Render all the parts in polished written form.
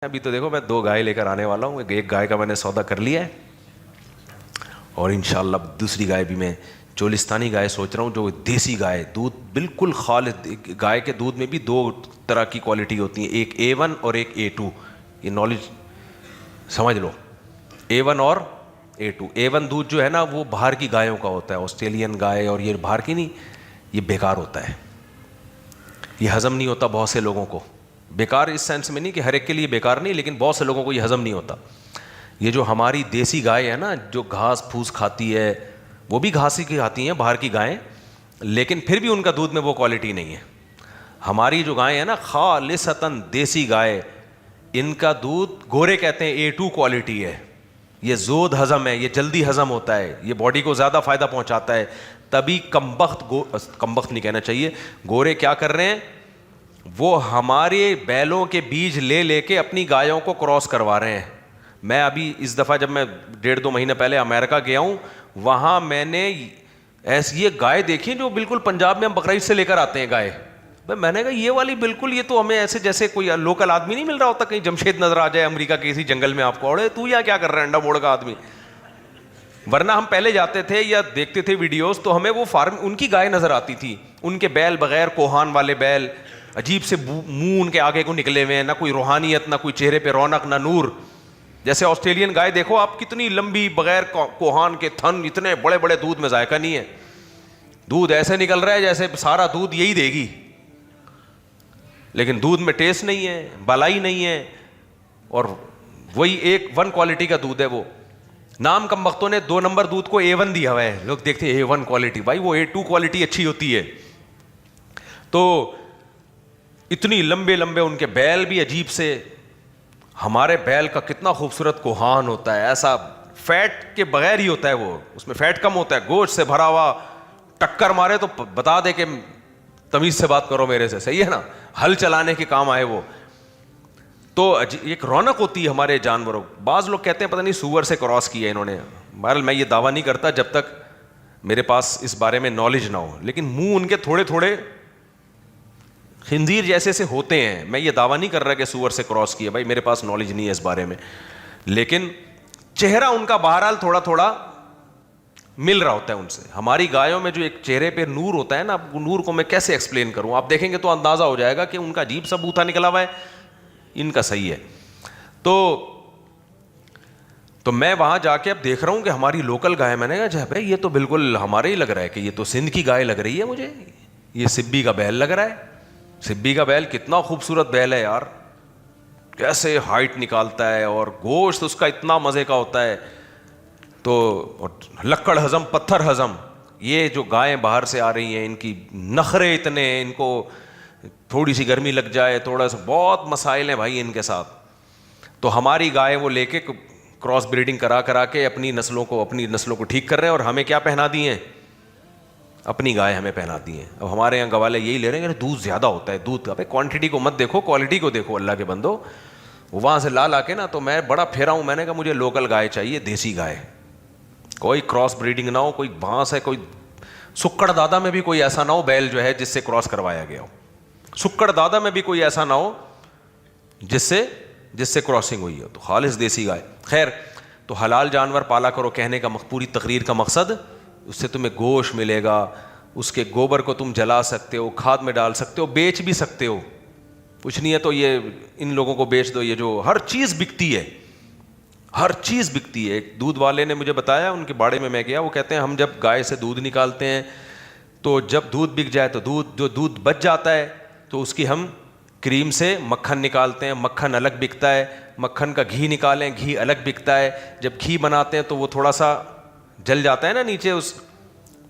ابھی تو دیکھو میں 2 گائے لے کر آنے والا ہوں. ایک گائے کا میں نے سودا کر لیا ہے اور انشاءاللہ دوسری گائے بھی میں چولستانی گائے سوچ رہا ہوں, جو دیسی گائے, دودھ بالکل خالص. گائے کے دودھ میں بھی 2 طرح کی کوالٹی ہوتی ہیں, ایک A1 اور ایک A2. یہ نالج سمجھ لو, A1 اور A2. A1 دودھ جو ہے نا وہ باہر کی گایوں کا ہوتا ہے, آسٹریلین گائے اور یہ باہر کی نہیں, یہ بیکار ہوتا ہے, یہ ہضم نہیں ہوتا بہت سے لوگوں کو. بیکار اس سینس میں نہیں کہ ہر ایک کے لیے بیکار نہیں, لیکن بہت سے لوگوں کو یہ ہضم نہیں ہوتا. یہ جو ہماری دیسی گائے ہے نا, جو گھاس پھوس کھاتی ہے, وہ بھی گھاس ہی کھاتی ہیں باہر کی گائیں, لیکن پھر بھی ان کا دودھ میں وہ کوالٹی نہیں ہے. ہماری جو گائیں ہیں نا خالصتاً دیسی گائے, ان کا دودھ گورے کہتے ہیں A2 کوالٹی ہے. یہ زود ہضم ہے, یہ جلدی ہضم ہوتا ہے, یہ باڈی کو زیادہ فائدہ پہنچاتا ہے. تبھی کمبخت نہیں کہنا چاہیے, گورے کیا کر رہے ہیں, وہ ہمارے بیلوں کے بیج لے لے کے اپنی گایوں کو کراس کروا رہے ہیں. میں ابھی اس دفعہ جب میں 1.5-2 مہینے پہلے امریکہ گیا ہوں, وہاں میں نے ایسی یہ گائے دیکھی جو بالکل پنجاب میں ہم بقرعید سے لے کر آتے ہیں گائے. میں نے کہا یہ والی بالکل, یہ تو ہمیں ایسے جیسے کوئی لوکل آدمی نہیں مل رہا ہوتا, کہیں جمشید نظر آ جائے امریکہ کے کسی جنگل میں آپ کو, اڑے تو یا کیا کر رہا ہے انڈا موڑ کا آدمی. ورنہ ہم پہلے جاتے تھے یا دیکھتے تھے ویڈیوز, تو ہمیں وہ فارم ان کی گائے نظر آتی تھی, ان کے بیل بغیر کوہان والے بیل, عجیب سے منہ ان کے آگے کو نکلے ہوئے ہیں, نہ کوئی روحانیت, نہ کوئی چہرے پہ رونق, نہ نور. جیسے آسٹریلین گائے دیکھو آپ, کتنی لمبی, بغیر کوہان کے تھن, اتنے بڑے بڑے, دودھ میں ذائقہ نہیں ہے. دودھ ایسے نکل رہا ہے جیسے سارا دودھ یہی دے گی, لیکن دودھ میں ٹیسٹ نہیں ہے, بالائی نہیں ہے, اور وہی 1 کوالٹی کا دودھ ہے. وہ نام کم وقتوں نے 2 نمبر دودھ کو A1 دیا ہوا ہے, لوگ دیکھتے ہیں A1 کوالٹی, بھائی وہ A2 کوالٹی اچھی ہوتی ہے. تو اتنی لمبے لمبے ان کے بیل بھی عجیب سے, ہمارے بیل کا کتنا خوبصورت کوہان ہوتا ہے, ایسا فیٹ کے بغیر ہی ہوتا ہے, وہ اس میں فیٹ کم ہوتا ہے, گوشت سے بھرا ہوا, ٹکر مارے تو بتا دے کہ تمیز سے بات کرو میرے سے, صحیح ہے نا, ہل چلانے کے کام آئے وہ. تو ایک رونق ہوتی ہے ہمارے جانوروں. بعض لوگ کہتے ہیں پتہ نہیں سور سے کراس کیا انہوں نے. بہرحال میں یہ دعویٰ نہیں کرتا جب تک میرے پاس اس بارے میں نالج نہ ہو, لیکن منہ ان کے تھوڑے تھوڑے خنزیر جیسے سے ہوتے ہیں. میں یہ دعویٰ نہیں کر رہا کہ سور سے کراس کیا, بھائی میرے پاس نالج نہیں ہے اس بارے میں, لیکن چہرہ ان کا بہرحال تھوڑا تھوڑا مل رہا ہوتا ہے ان سے. ہماری گایوں میں جو ایک چہرے پہ نور ہوتا ہے نا, وہ نور کو میں کیسے ایکسپلین کروں, آپ دیکھیں گے تو اندازہ ہو جائے گا کہ ان کا عجیب سا بوتھا نکلا ہوا ہے, ان کا صحیح ہے. تو میں وہاں جا کے اب دیکھ رہا ہوں کہ ہماری لوکل گائے, میں نے کہا جی بھائی یہ تو بالکل ہمارے ہی لگ رہا ہے, کہ یہ تو سندھ کی گائے لگ رہی ہے مجھے, یہ سبی کا بیل لگ رہا ہے. سبی کا بیل کتنا خوبصورت بیل ہے یار, کیسے ہائٹ نکالتا ہے, اور گوشت اس کا اتنا مزے کا ہوتا ہے. تو لکڑ ہضم, پتھر ہضم. یہ جو گائیں باہر سے آ رہی ہیں, ان کی نخرے اتنے, ان کو تھوڑی سی گرمی لگ جائے, تھوڑا سا, بہت مسائل ہیں بھائی ان کے ساتھ. تو ہماری گائے وہ لے کے کراس بریڈنگ کرا کے اپنی نسلوں کو ٹھیک کر رہے ہیں, اور ہمیں کیا پہنا دی ہیں, اپنی گائے ہمیں پہنا دی ہیں. اب ہمارے یہاں گوالے یہی لے رہے ہیں کہ دودھ زیادہ ہوتا ہے. دودھ ابے کوانٹٹی کو مت دیکھو, کوالٹی کو دیکھو اللہ کے بندو. وہاں سے لا کے نا, تو میں بڑا پھیرا ہوں, میں نے کہا مجھے لوکل گائے چاہیے, دیسی گائے, کوئی کراس بریڈنگ نہ ہو, کوئی بھانس ہے, کوئی سکڑ دادا میں بھی کوئی ایسا نہ ہو بیل جو ہے جس سے کراس کروایا گیا ہو, سکڑ دادا میں بھی کوئی ایسا نہ ہو جس سے کراسنگ ہوئی ہو. تو خالص دیسی گائے. خیر, تو حلال جانور پالا کرو, کہنے کا پوری تقریر کا مقصد, اس سے تمہیں گوشت ملے گا, اس کے گوبر کو تم جلا سکتے ہو, کھاد میں ڈال سکتے ہو, بیچ بھی سکتے ہو, کچھ نہیں ہے تو یہ ان لوگوں کو بیچ دو. یہ جو ہر چیز بکتی ہے, ہر چیز بکتی ہے. ایک دودھ والے نے مجھے بتایا, ان کے باڑے میں گیا, وہ کہتے ہیں ہم جب گائے سے دودھ نکالتے ہیں تو جب دودھ بک جائے تو جو دودھ بچ جاتا ہے تو اس کی ہم کریم سے مکھن نکالتے ہیں, مکھن الگ بکتا ہے. مکھن کا گھی نکالیں, گھی الگ بکتا ہے. جب گھی بناتے ہیں تو وہ تھوڑا سا جل جاتا ہے نا نیچے,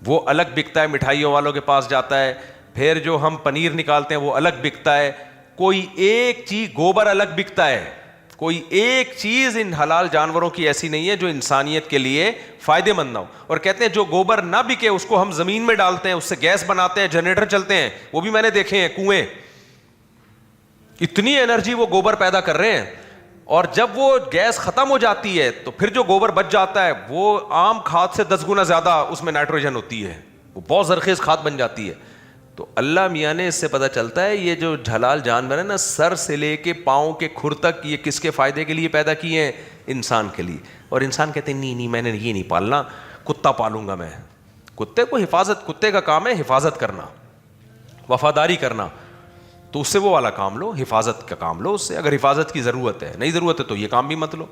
وہ الگ بکتا ہے, مٹھائیوں والوں کے پاس جاتا ہے. پھر جو ہم پنیر نکالتے ہیں وہ الگ بکتا ہے. کوئی ایک چیز, گوبر الگ بکتا ہے, کوئی ایک چیز ان حلال جانوروں کی ایسی نہیں ہے جو انسانیت کے لیے فائدے مند نہ ہو. اور کہتے ہیں جو گوبر نہ بکے اس کو ہم زمین میں ڈالتے ہیں, اس سے گیس بناتے ہیں, جنریٹر چلتے ہیں, وہ بھی میں نے دیکھے ہیں کنویں, اتنی انرجی وہ گوبر پیدا کر رہے ہیں. اور جب وہ گیس ختم ہو جاتی ہے تو پھر جو گوبر بچ جاتا ہے وہ عام کھاد سے 10 گنا زیادہ اس میں نائٹروجن ہوتی ہے, وہ بہت زرخیز کھاد بن جاتی ہے. تو اللہ میاں نے اس سے پتہ چلتا ہے یہ جو جھلال جانور ہے نا, سر سے لے کے پاؤں کے کھر تک, یہ کس کے فائدے کے لیے پیدا کیے ہیں؟ انسان کے لیے. اور انسان کہتے ہیں نہیں میں نے یہ نہیں پالنا, کتا پالوں گا میں. کتے کو حفاظت, کتے کا کام ہے حفاظت کرنا, وفاداری کرنا, تو اس سے وہ والا کام لو, حفاظت کا کام لو اس سے. اگر حفاظت کی ضرورت ہے, نہیں ضرورت ہے تو یہ کام بھی مت لو.